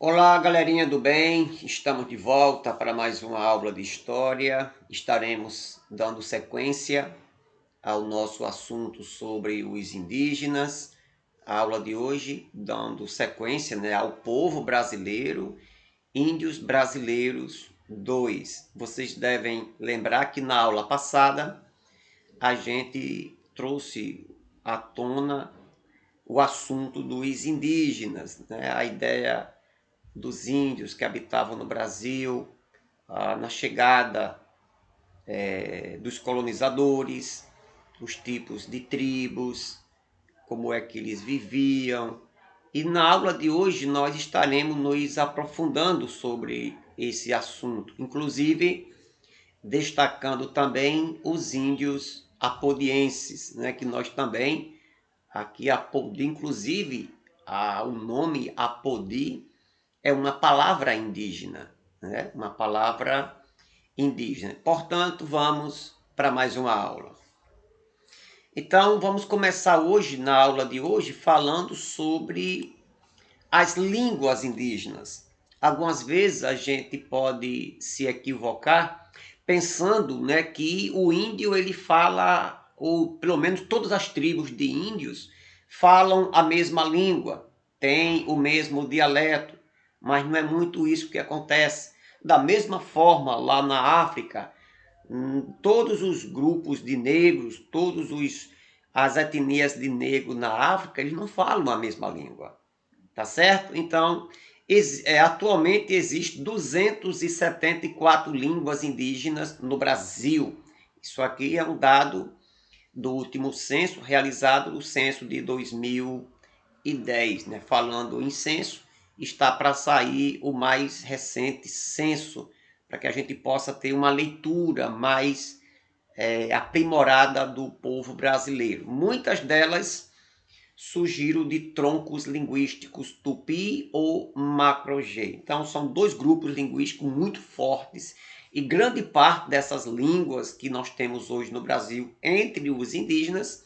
Olá, galerinha do bem, estamos de volta para mais uma aula de história. Estaremos dando sequência ao nosso assunto sobre os indígenas. A aula de hoje, dando sequência, ao povo brasileiro, Índios Brasileiros 2. Vocês devem lembrar que na aula passada a gente trouxe à tona o assunto dos indígenas, a ideia dos índios que habitavam no Brasil, na chegada dos colonizadores, os tipos de tribos, como é que eles viviam. E na aula de hoje nós estaremos nos aprofundando sobre esse assunto, inclusive destacando também os índios apodienses, que nós também, aqui Apodi, inclusive o nome Apodi é uma palavra indígena, uma palavra indígena. Portanto, vamos para mais uma aula. Então, vamos começar hoje, na aula de hoje, falando sobre as línguas indígenas. Algumas vezes a gente pode se equivocar pensando, que o índio ele fala, ou pelo menos todas as tribos de índios falam a mesma língua, têm o mesmo dialeto, mas não é muito isso que acontece. Da mesma forma, lá na África, todos os grupos de negros, as etnias de negro na África, eles não falam a mesma língua, tá certo? Então, atualmente existem 274 línguas indígenas no Brasil. Isso aqui é um dado do último censo realizado, o censo de 2010, Falando em censo, está para sair o mais recente censo, para que a gente possa ter uma leitura mais aprimorada do povo brasileiro. Muitas delas surgiram de troncos linguísticos tupi ou macro-G. Então, são dois grupos linguísticos muito fortes e grande parte dessas línguas que nós temos hoje no Brasil, entre os indígenas,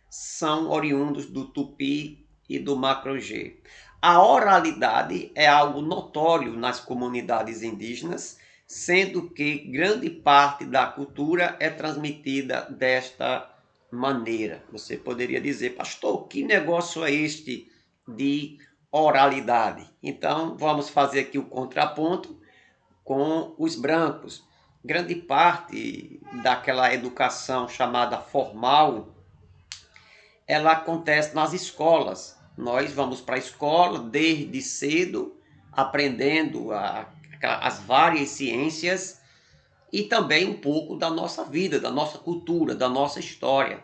são oriundos do tupi e do macro-G. A oralidade é algo notório nas comunidades indígenas, sendo que grande parte da cultura é transmitida desta maneira. Você poderia dizer, pastor, que negócio é este de oralidade? Então, vamos fazer aqui o contraponto com os brancos. Grande parte daquela educação chamada formal, ela acontece nas escolas. Nós vamos para a escola desde cedo, aprendendo as várias ciências e também um pouco da nossa vida, da nossa cultura, da nossa história.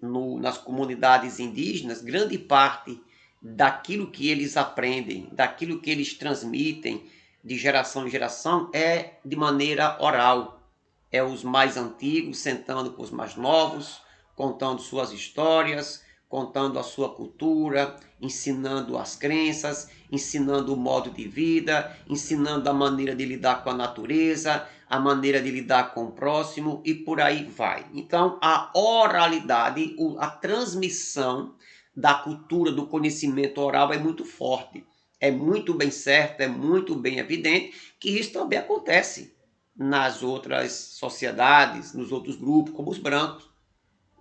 Nas comunidades indígenas, grande parte daquilo que eles aprendem, daquilo que eles transmitem de geração em geração é de maneira oral. É os mais antigos sentando com os mais novos, contando suas histórias, contando a sua cultura, ensinando as crenças, ensinando o modo de vida, ensinando a maneira de lidar com a natureza, a maneira de lidar com o próximo e por aí vai. Então, a oralidade, a transmissão da cultura, do conhecimento oral é muito forte. É muito bem certo, é muito bem evidente que isso também acontece nas outras sociedades, nos outros grupos, como os brancos.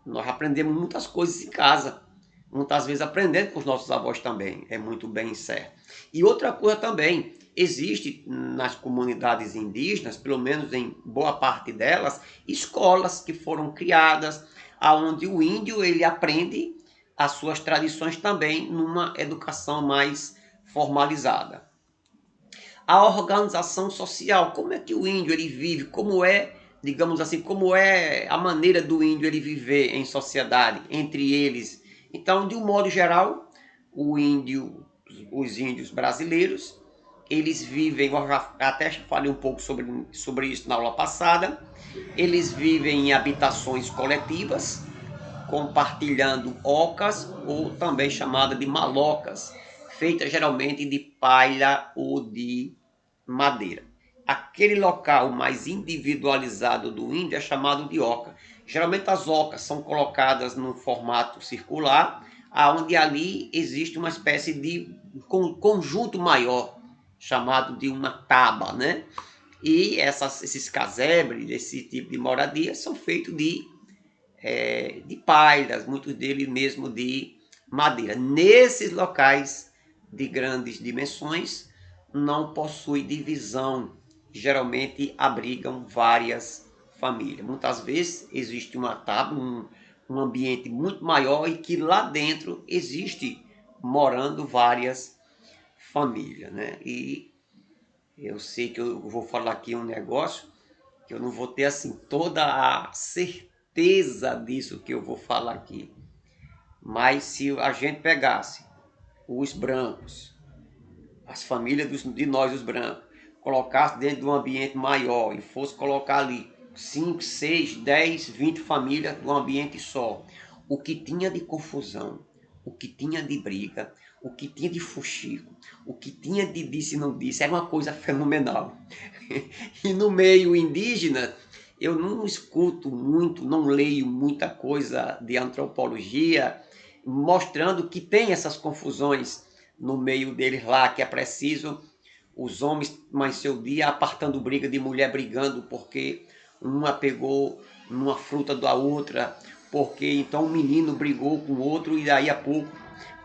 Nós aprendemos muitas coisas em casa, muitas vezes aprendendo com os nossos avós também, é muito bem certo. E outra coisa também, existe nas comunidades indígenas, pelo menos em boa parte delas, escolas que foram criadas, onde o índio ele aprende as suas tradições também numa educação mais formalizada. A organização social, como é que o índio ele vive, como é, digamos assim, como é a maneira do índio ele viver em sociedade, entre eles. Então, de um modo geral, os índios brasileiros, eles vivem, eu já até falei um pouco sobre isso na aula passada, eles vivem em habitações coletivas, compartilhando ocas, ou também chamada de malocas, feitas geralmente de palha ou de madeira. Aquele local mais individualizado do índio é chamado de oca. Geralmente as ocas são colocadas num formato circular, onde ali existe uma espécie de conjunto maior chamado de uma taba, né? E esses casebres, esse tipo de moradia, são feitos de palhas, muitos deles mesmo de madeira. Nesses locais de grandes dimensões, não possui divisão, geralmente abrigam várias famílias. Muitas vezes existe uma tábua, um ambiente muito maior e que lá dentro existe morando várias famílias, né? E eu sei que eu vou falar aqui um negócio que eu não vou ter assim toda a certeza disso que eu vou falar aqui. Mas se a gente pegasse os brancos, as famílias de nós os brancos, colocasse dentro de um ambiente maior e fosse colocar ali 5, 6, 10, 20 famílias num ambiente só, o que tinha de confusão, o que tinha de briga, o que tinha de fuxico, o que tinha de disse e não disse, era uma coisa fenomenal. E no meio indígena, eu não escuto muito, não leio muita coisa de antropologia, mostrando que tem essas confusões no meio deles lá, que é preciso os homens mais seu dia apartando briga de mulher brigando porque uma pegou numa fruta da outra, porque então um menino brigou com o outro e daí a pouco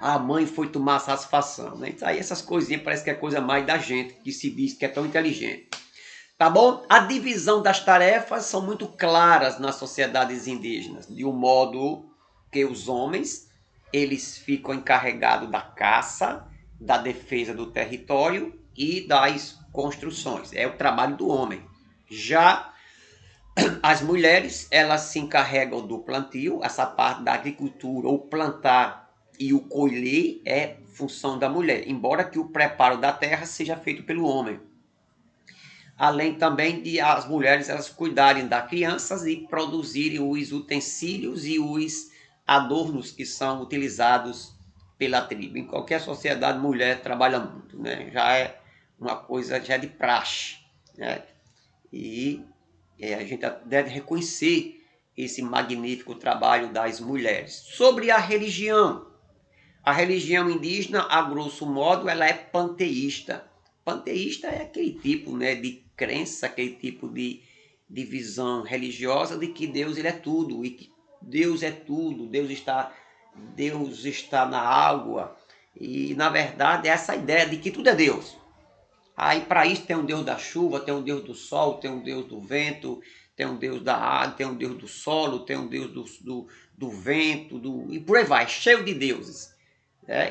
a mãe foi tomar satisfação, né? Então, aí essas coisinhas parece que é coisa mais da gente que se diz que é tão inteligente. Tá bom? A divisão das tarefas são muito claras nas sociedades indígenas, de um modo que os homens eles ficam encarregados da caça, da defesa do território e das construções. É o trabalho do homem. Já as mulheres, elas se encarregam do plantio, essa parte da agricultura, o plantar e o colher é função da mulher, embora que o preparo da terra seja feito pelo homem. Além também de as mulheres elas cuidarem das crianças e produzirem os utensílios e os adornos que são utilizados pela tribo. Em qualquer sociedade, mulher trabalha muito, né? Já é uma coisa já de praxe, né? E a gente deve reconhecer esse magnífico trabalho das mulheres. Sobre a religião indígena, a grosso modo, ela é panteísta. Panteísta é aquele tipo, né, de crença, aquele tipo de visão religiosa de que Deus ele é tudo, e que Deus é tudo, Deus está na água. E, na verdade, é essa ideia de que tudo é Deus. Aí, para isso, tem um Deus da chuva, tem um Deus do sol, tem um Deus do vento, tem um Deus da água, tem um Deus do solo, tem um Deus do vento, e por aí vai, cheio de deuses.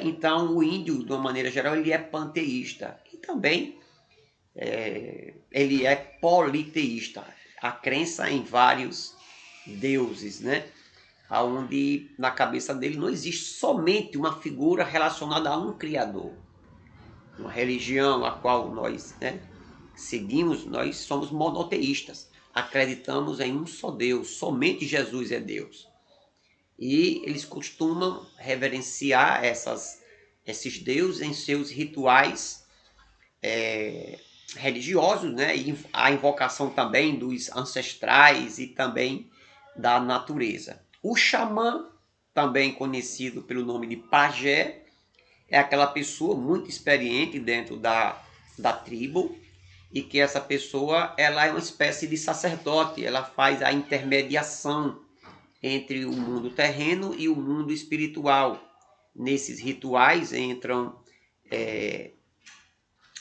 Então, o índio, de uma maneira geral, ele é panteísta. E também ele é politeísta. A crença em vários deuses, né? Onde na cabeça dele não existe somente uma figura relacionada a um criador. Uma religião a qual nós seguimos, nós somos monoteístas. Acreditamos em um só Deus, somente Jesus é Deus. E eles costumam reverenciar esses deuses em seus rituais religiosos, né? E a invocação também dos ancestrais e também da natureza. O xamã, também conhecido pelo nome de pajé, é aquela pessoa muito experiente dentro da tribo e que essa pessoa ela é uma espécie de sacerdote, ela faz a intermediação entre o mundo terreno e o mundo espiritual. Nesses rituais entram,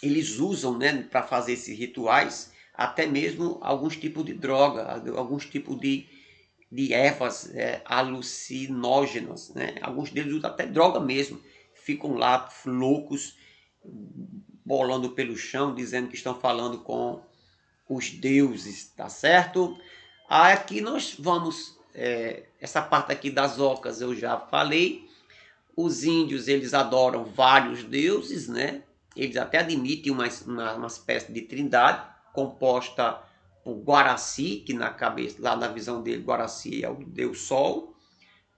eles usam, né, para fazer esses rituais, até mesmo alguns tipos de droga, alguns tipos de ervas alucinógenas, né? Alguns deles usam até droga mesmo, ficam lá loucos, bolando pelo chão, dizendo que estão falando com os deuses, tá certo? Aqui nós vamos, essa parte aqui das ocas eu já falei. Os índios, eles adoram vários deuses, né? Eles até admitem uma espécie de trindade composta por Guaraci, que na cabeça, lá na visão dele, Guaraci é o deus sol,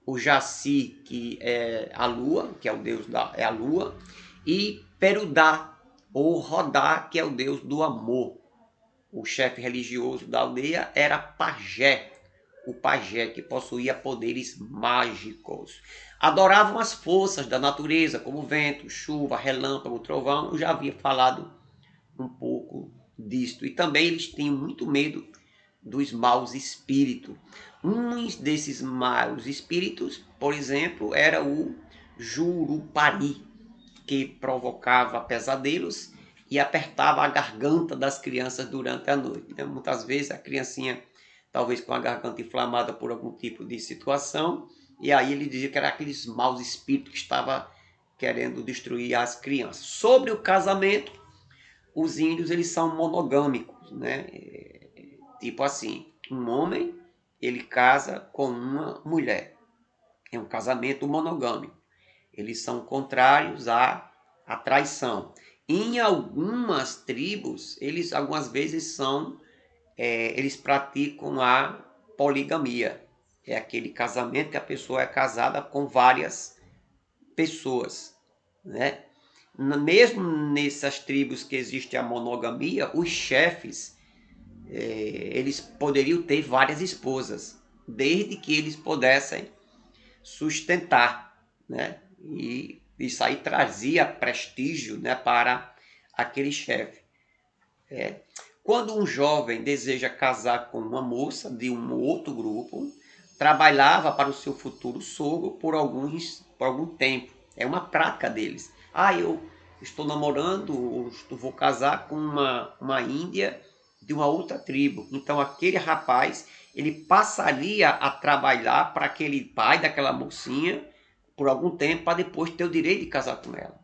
o Jaci, que é a lua, que é o deus é a lua, e Perudá, ou Rodá, que é o deus do amor. O chefe religioso da aldeia era pajé, o pajé que possuía poderes mágicos. Adoravam as forças da natureza, como vento, chuva, relâmpago, trovão. Eu já havia falado um pouco disto. E também eles tinham muito medo dos maus espíritos. Um desses maus espíritos, por exemplo, era o Jurupari, que provocava pesadelos e apertava a garganta das crianças durante a noite. Né? Muitas vezes a criancinha, talvez com a garganta inflamada por algum tipo de situação, e aí ele dizia que era aqueles maus espíritos que estavam querendo destruir as crianças. Sobre o casamento, os índios eles são monogâmicos, né? Tipo assim, um homem ele casa com uma mulher. É um casamento monogâmico. Eles são contrários à traição. Em algumas tribos, eles algumas vezes eles praticam a poligamia. É aquele casamento que a pessoa é casada com várias pessoas, né? Mesmo nessas tribos que existe a monogamia, os chefes eles poderiam ter várias esposas, desde que eles pudessem sustentar, né? E isso aí trazia prestígio, né, para aquele chefe. Quando um jovem deseja casar com uma moça de um outro grupo, trabalhava para o seu futuro sogro por algum tempo. É uma prática deles. Ah, eu estou namorando, vou casar com uma índia de uma outra tribo. Então aquele rapaz, ele passaria a trabalhar para aquele pai daquela mocinha por algum tempo para depois ter o direito de casar com ela.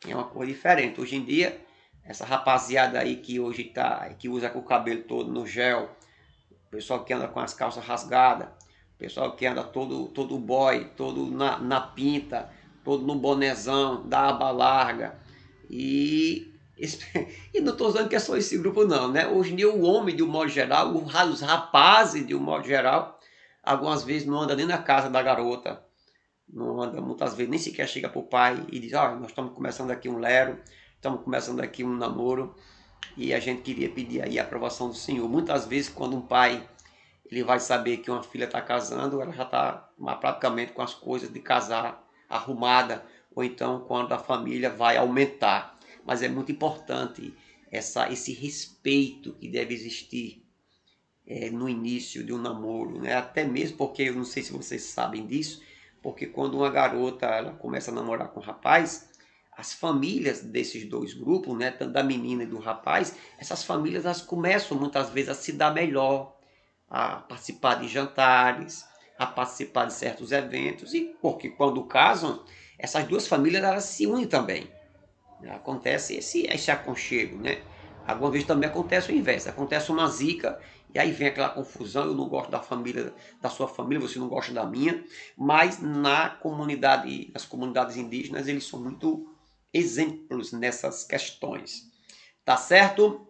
É uma coisa diferente. Hoje em dia, essa rapaziada aí que hoje que usa com o cabelo todo no gel, o pessoal que anda com as calças rasgadas, o pessoal que anda todo boy, todo na pinta, todo no bonezão, da aba larga. E, e não estou dizendo que é só esse grupo não, né? Hoje em dia o homem, de um modo geral, os rapazes, de um modo geral, algumas vezes não anda nem na casa da garota, não anda muitas vezes, nem sequer chega para o pai e diz, nós estamos começando aqui um lero, estamos começando aqui um namoro e a gente queria pedir aí a aprovação do Senhor. Muitas vezes quando um pai ele vai saber que uma filha está casando, ela já está praticamente com as coisas de casar arrumada, ou então quando a família vai aumentar. Mas é muito importante esse respeito que deve existir no início de um namoro, né? Até mesmo porque, eu não sei se vocês sabem disso, porque quando uma garota ela começa a namorar com um rapaz, as famílias desses dois grupos, né, tanto da menina e do rapaz, essas famílias elas começam muitas vezes a se dar melhor, a participar de jantares, a participar de certos eventos, e porque quando casam, essas duas famílias elas se unem também. Acontece esse aconchego, né? Alguma vez também acontece o inverso, acontece uma zica e aí vem aquela confusão, eu não gosto da família, da sua família, você não gosta da minha, mas nas comunidades indígenas, eles são muito exemplos nessas questões, tá certo?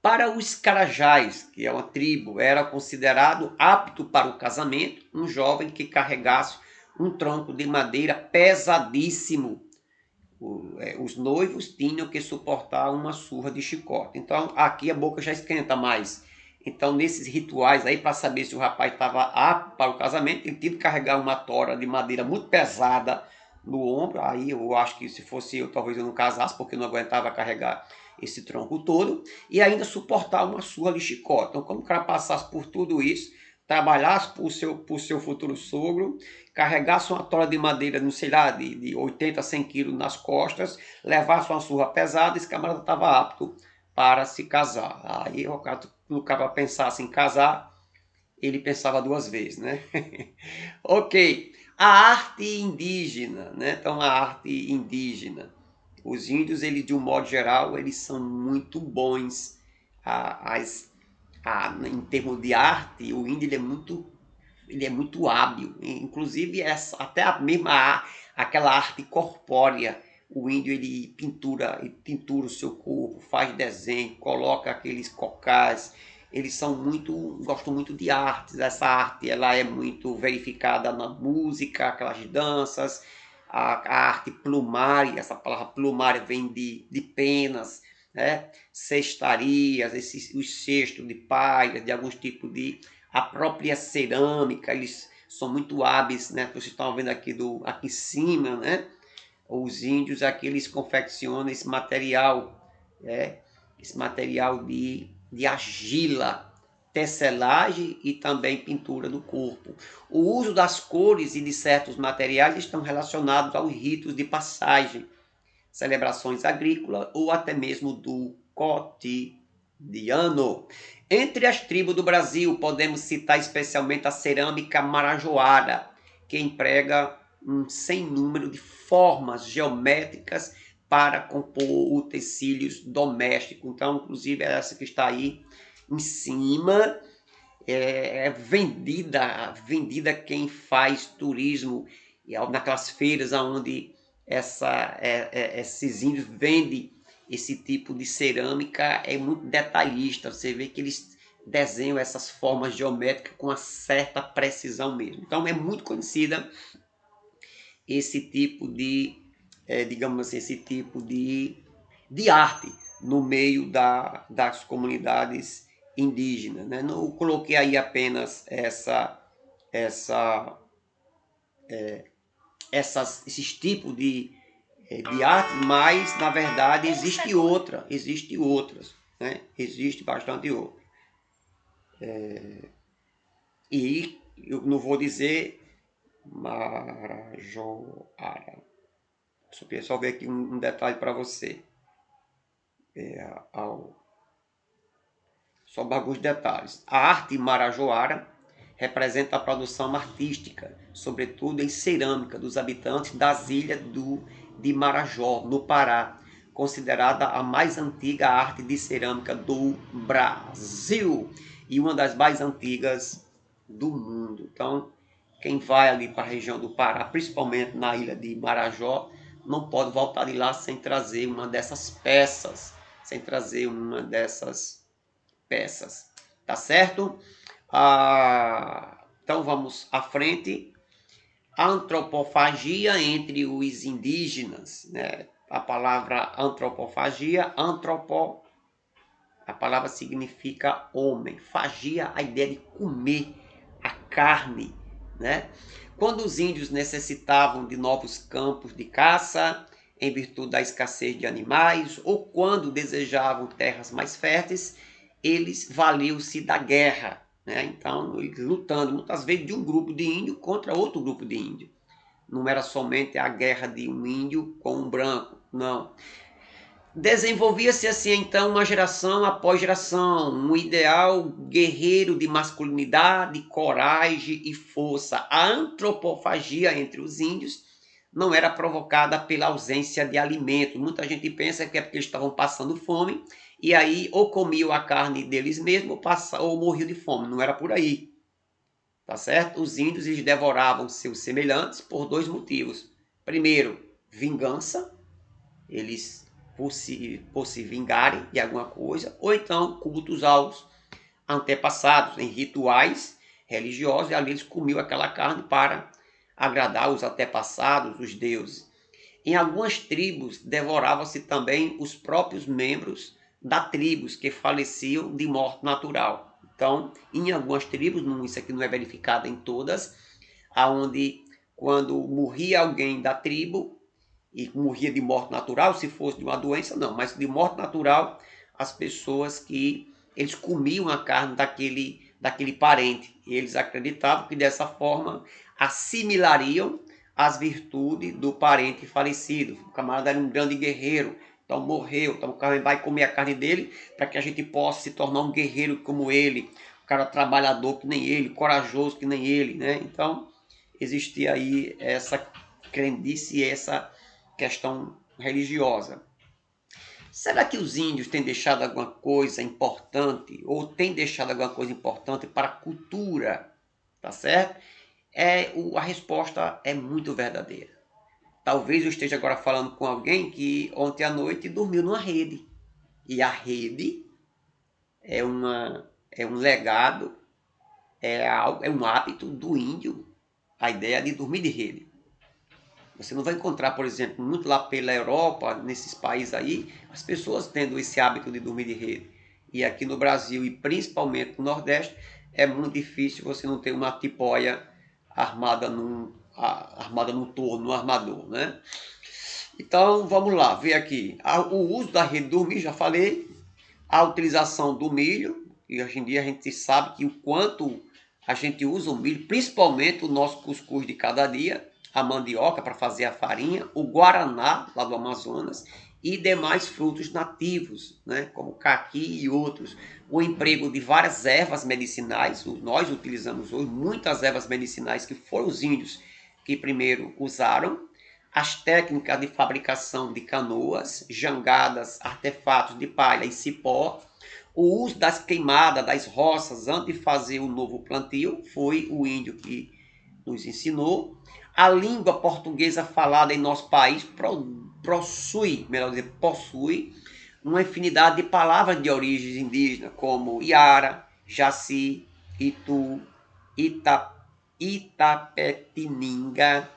Para os Carajás, que é uma tribo, era considerado apto para o casamento um jovem que carregasse um tronco de madeira pesadíssimo. Os noivos tinham que suportar uma surra de chicote. Então aqui a boca já esquenta mais. Então nesses rituais aí, para saber se o rapaz estava apto para o casamento, ele tinha que carregar uma tora de madeira muito pesada no ombro. Aí eu acho que se fosse eu, talvez eu não casasse, porque eu não aguentava carregar esse tronco todo. E ainda suportar uma surra de chicote. Então quando o cara passasse por tudo isso, trabalhasse para o seu futuro sogro, carregasse uma tora de madeira, não sei lá, de 80 a 100 quilos nas costas, levasse uma surra pesada, esse camarada estava apto para se casar. Aí o cara pensasse em casar, ele pensava duas vezes, né? Ok. A arte indígena, né? Então a arte indígena. Os índios, eles de um modo geral, eles são muito bons em termos de arte. O índio ele é muito hábil, inclusive até a mesma aquela arte corpórea. O índio ele pintura o seu corpo, faz desenho, coloca aqueles cocais. Eles gostam muito de artes. Essa arte ela é muito verificada na música, aquelas danças, a arte plumária. Essa palavra plumária vem de penas, né? Cestarias, os cestos de palha, de alguns tipos de a própria cerâmica, eles são muito hábeis, né? Vocês estão vendo aqui aqui em cima, né? Os índios aqui eles confeccionam esse material esse material de argila, tecelagem e também pintura do corpo. O uso das cores e de certos materiais estão relacionados aos ritos de passagem, celebrações agrícolas ou até mesmo do cotidiano. Entre as tribos do Brasil, podemos citar especialmente a cerâmica marajoara, que emprega um sem número de formas geométricas para compor utensílios domésticos. Então, inclusive, essa que está aí em cima é vendida quem faz turismo naquelas feiras onde esses índios vendem esse tipo de cerâmica, é muito detalhista. Você vê que eles desenham essas formas geométricas com uma certa precisão mesmo. Então é muito conhecida esse tipo de, digamos assim, esse tipo de arte no meio das comunidades indígenas. Né? Não coloquei aí apenas esses tipos de arte, mas na verdade existe outras, né? Existe bastante outra. E eu não vou dizer Marajoara. Só ver aqui um detalhe para você. Só alguns detalhes. A arte marajoara representa a produção artística, sobretudo em cerâmica, dos habitantes das ilhas de Marajó, no Pará, considerada a mais antiga arte de cerâmica do Brasil e uma das mais antigas do mundo. Então, quem vai ali para a região do Pará, principalmente na ilha de Marajó, não pode voltar de lá sem trazer uma dessas peças, tá certo? Então vamos à frente. A antropofagia entre os indígenas, né? A palavra antropofagia, a palavra significa homem. Fagia, a ideia de comer a carne, né? Quando os índios necessitavam de novos campos de caça, em virtude da escassez de animais, ou quando desejavam terras mais férteis, eles valiam-se da guerra, né? Então, lutando muitas vezes de um grupo de índio contra outro grupo de índio. Não era somente a guerra de um índio com um branco, não. Desenvolvia-se assim então uma geração após geração, um ideal guerreiro de masculinidade, coragem e força. A antropofagia entre os índios não era provocada pela ausência de alimento. Muita gente pensa que é porque eles estavam passando fome e aí ou comiam a carne deles mesmos ou morriam de fome. Não era por aí, tá certo? Os índios eles devoravam seus semelhantes por dois motivos. Primeiro, vingança. Eles por se vingarem de alguma coisa, ou então cultos aos antepassados, em rituais religiosos, e ali eles comiam aquela carne para agradar os antepassados, os deuses. Em algumas tribos, devoravam-se também os próprios membros da tribos que faleciam de morte natural. Então, em algumas tribos, isso aqui não é verificado em todas, aonde quando morria alguém da tribo, e morria de morte natural, se fosse de uma doença, não, mas de morte natural, as pessoas que eles comiam a carne daquele parente. E eles acreditavam que dessa forma assimilariam as virtudes do parente falecido. O camarada era um grande guerreiro, então morreu, então o cara vai comer a carne dele para que a gente possa se tornar um guerreiro como ele, um cara trabalhador que nem ele, corajoso que nem ele, né? Então existia aí essa crendice e essa questão religiosa. Será que os índios têm deixado alguma coisa importante ou têm deixado alguma coisa importante para a cultura? Tá certo? A resposta é muito verdadeira. Talvez eu esteja agora falando com alguém que ontem à noite dormiu numa rede. E a rede é um legado, é um hábito do índio, a ideia de dormir de rede. Você não vai encontrar, por exemplo, muito lá pela Europa, nesses países aí, as pessoas tendo esse hábito de dormir de rede. E aqui no Brasil, e principalmente no Nordeste, é muito difícil você não ter uma tipóia armada num torno, num armador, né? Então, vamos lá, ver aqui. O uso da rede do milho, já falei. A utilização do milho, e hoje em dia a gente sabe que o quanto a gente usa o milho, principalmente o nosso cuscuz de cada dia, a mandioca para fazer a farinha, o guaraná lá do Amazonas e demais frutos nativos, né, como caqui e outros. O emprego de várias ervas medicinais, nós utilizamos hoje muitas ervas medicinais que foram os índios que primeiro usaram, as técnicas de fabricação de canoas, jangadas, artefatos de palha e cipó, o uso das queimadas das roças antes de fazer o novo plantio, foi o índio que nos ensinou. A língua portuguesa falada em nosso país possui uma infinidade de palavras de origens indígenas, como Iara, Jaci, Itu, Itapetininga,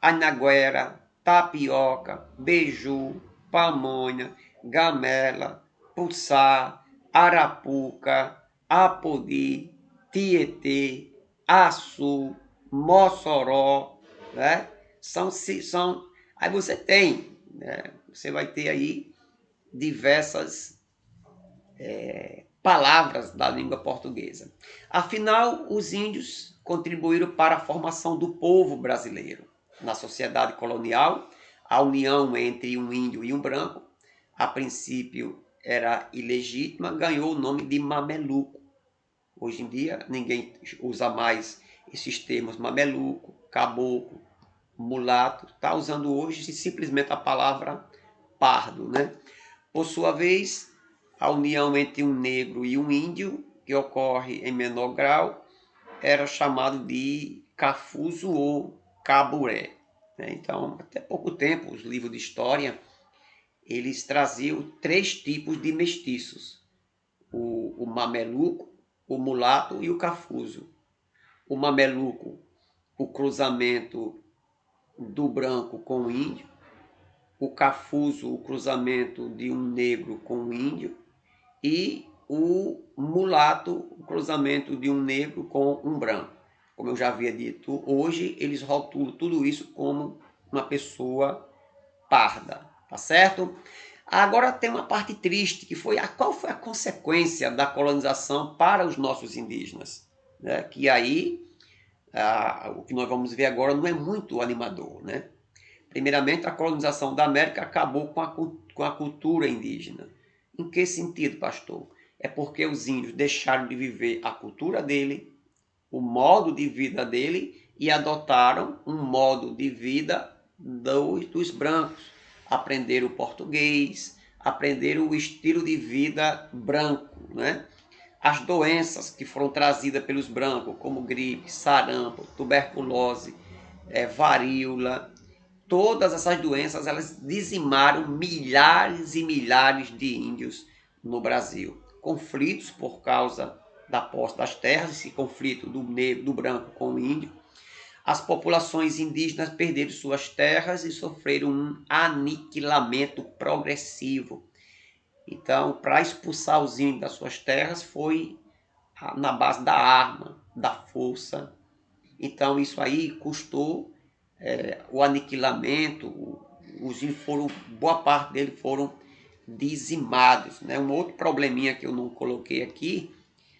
anaguera, tapioca, beiju, pamonha, gamela, puçá, arapuca, apodi, tietê, açu, mossoró, né? São, aí você tem, né? Você vai ter aí diversas palavras da língua portuguesa. Afinal, os índios contribuíram para a formação do povo brasileiro. Na sociedade colonial, a união entre um índio e um branco, a princípio era ilegítima, ganhou o nome de mameluco. Hoje em dia, ninguém usa mais esses termos mameluco, caboclo, mulato. Está usando hoje simplesmente a palavra pardo, né? Por sua vez, a união entre um negro e um índio, que ocorre em menor grau, era chamado de cafuzo ou caburé. Então, até pouco tempo, os livros de história, eles traziam 3 tipos de mestiços: o mameluco, o mulato e o cafuzo. O mameluco, o cruzamento do branco com o índio; o cafuzo, o cruzamento de um negro com um índio; e o mulato, o cruzamento de um negro com um branco. Como eu já havia dito, hoje eles rotulam tudo isso como uma pessoa parda, tá certo? Agora tem uma parte triste, que foi qual foi a consequência da colonização para os nossos indígenas, né? Que aí o que nós vamos ver agora não é muito animador, né? Primeiramente, a colonização da América acabou com a cultura indígena. Em que sentido, pastor? É porque os índios deixaram de viver a cultura dele, o modo de vida dele, e adotaram um modo de vida dos brancos. Aprenderam o português, aprenderam o estilo de vida branco, né? As doenças que foram trazidas pelos brancos, como gripe, sarampo, tuberculose, varíola, todas essas doenças, elas dizimaram milhares e milhares de índios no Brasil. Conflitos por causa da posse das terras, esse conflito do negro, do branco com o índio. As populações indígenas perderam suas terras e sofreram um aniquilamento progressivo. Então, para expulsar os índios das suas terras, foi na base da arma, da força. Então, isso aí custou o aniquilamento. Os índios foram, boa parte deles foram dizimados, né? Um outro probleminha que eu não coloquei aqui,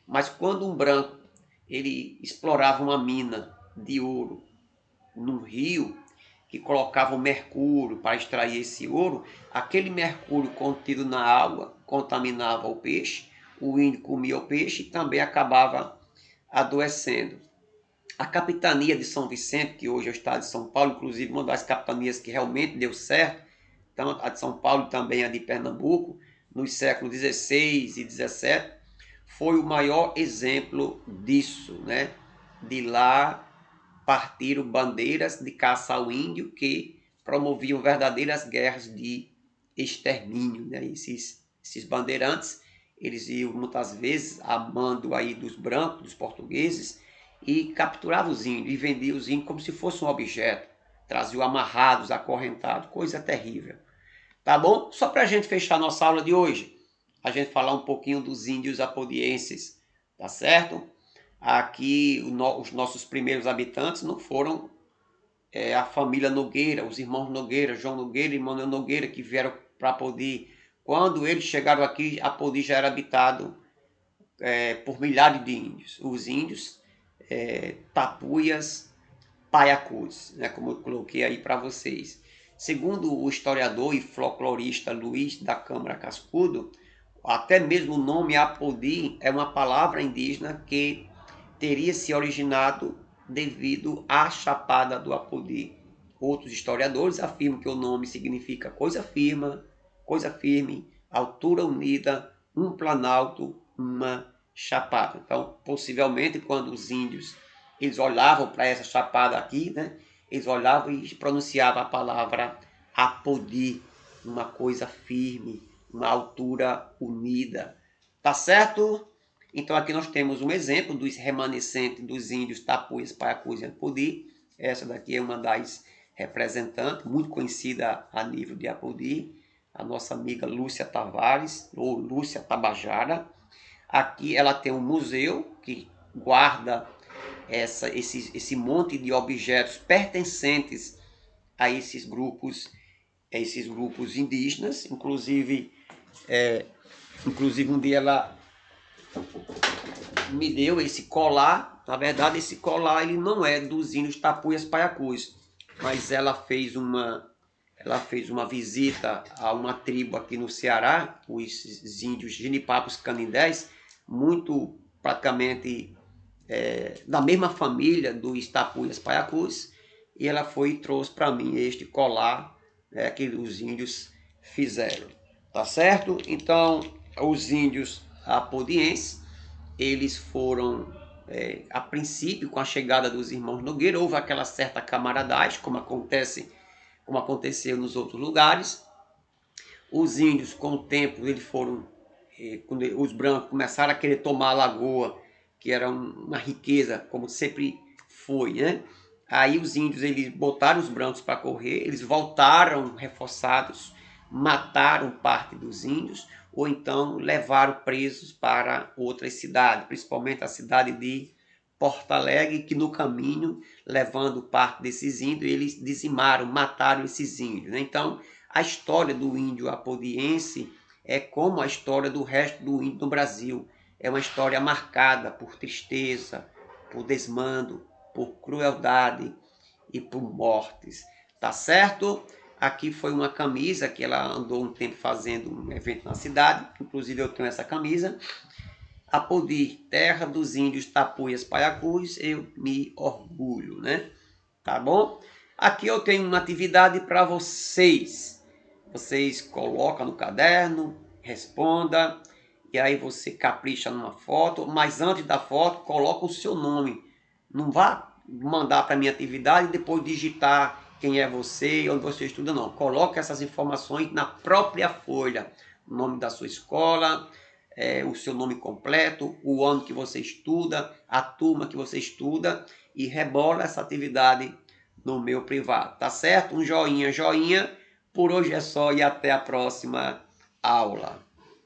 mas quando um branco ele explorava uma mina de ouro num rio, que colocava o mercúrio para extrair esse ouro, aquele mercúrio contido na água contaminava o peixe, o índio comia o peixe e também acabava adoecendo. A capitania de São Vicente, que hoje é o estado de São Paulo, inclusive uma das capitanias que realmente deu certo, tanto a de São Paulo também a de Pernambuco, nos séculos XVI e XVII, foi o maior exemplo disso, né? De lá partiram bandeiras de caça ao índio que promoviam verdadeiras guerras de extermínio, né? Esses bandeirantes, eles iam muitas vezes a mando aí dos brancos, dos portugueses, e capturavam os índios e vendiam os índios como se fosse um objeto. Traziam amarrados, acorrentados, coisa terrível. Tá bom? Só para a gente fechar nossa aula de hoje, a gente falar um pouquinho dos índios apodienses, tá certo? Aqui os nossos primeiros habitantes não foram a família Nogueira, os irmãos Nogueira, João Nogueira e Manuel Nogueira, que vieram para Apodi. Quando eles chegaram aqui, Apodi já era habitado por milhares de índios. Os índios tapuias, paiacus, né, como eu coloquei aí para vocês. Segundo o historiador e folclorista Luiz da Câmara Cascudo, até mesmo o nome Apodi é uma palavra indígena que teria se originado devido à Chapada do Apodi. Outros historiadores afirmam que o nome significa coisa firme, altura unida, um planalto, uma chapada. Então, possivelmente, quando os índios eles olhavam para essa chapada aqui, né, eles olhavam e pronunciavam a palavra Apodi, uma coisa firme, uma altura unida. Tá certo? Então aqui nós temos um exemplo dos remanescentes dos índios tapuias, paiacus e Apodi. Essa daqui é uma das representantes, muito conhecida a nível de Apodi, a nossa amiga Lúcia Tavares, ou Lúcia Tabajara. Aqui ela tem um museu que guarda esse monte de objetos pertencentes a esses grupos indígenas. Inclusive um dia ela me deu esse colar. Na verdade, esse colar ele não é dos índios tapuias paiacus, mas ela fez uma visita a uma tribo aqui no Ceará, os índios Genipapos Canindés, muito praticamente da mesma família dos tapuias paiacus, e ela foi e trouxe para mim este colar que os índios fizeram, tá certo? Então, os índios apodienses, eles foram, a princípio, com a chegada dos irmãos Nogueira, houve aquela certa camaradagem, como aconteceu nos outros lugares. Os índios, com o tempo, eles foram, quando os brancos começaram a querer tomar a lagoa, que era uma riqueza, como sempre foi, né? Aí os índios eles botaram os brancos para correr, eles voltaram reforçados, mataram parte dos índios, ou então levaram presos para outras cidades, principalmente a cidade de Porto Alegre, que no caminho, levando parte desses índios, eles dizimaram, mataram esses índios, né? Então, a história do índio apodiense é como a história do resto do índio no Brasil. É uma história marcada por tristeza, por desmando, por crueldade e por mortes. Tá certo? Aqui foi uma camisa que ela andou um tempo fazendo um evento na cidade. Inclusive eu tenho essa camisa. Apodi, terra dos índios tapuias paiacus, eu me orgulho, né? Tá bom? Aqui eu tenho uma atividade para vocês. Vocês colocam no caderno, responda, e aí você capricha numa foto, mas antes da foto, coloca o seu nome. Não vá mandar para a minha atividade e depois digitar quem é você e onde você estuda, não. Coloque essas informações na própria folha. O nome da sua escola, o seu nome completo, o ano que você estuda, a turma que você estuda, e rebola essa atividade no meu privado, tá certo? Um joinha. Por hoje é só e até a próxima aula.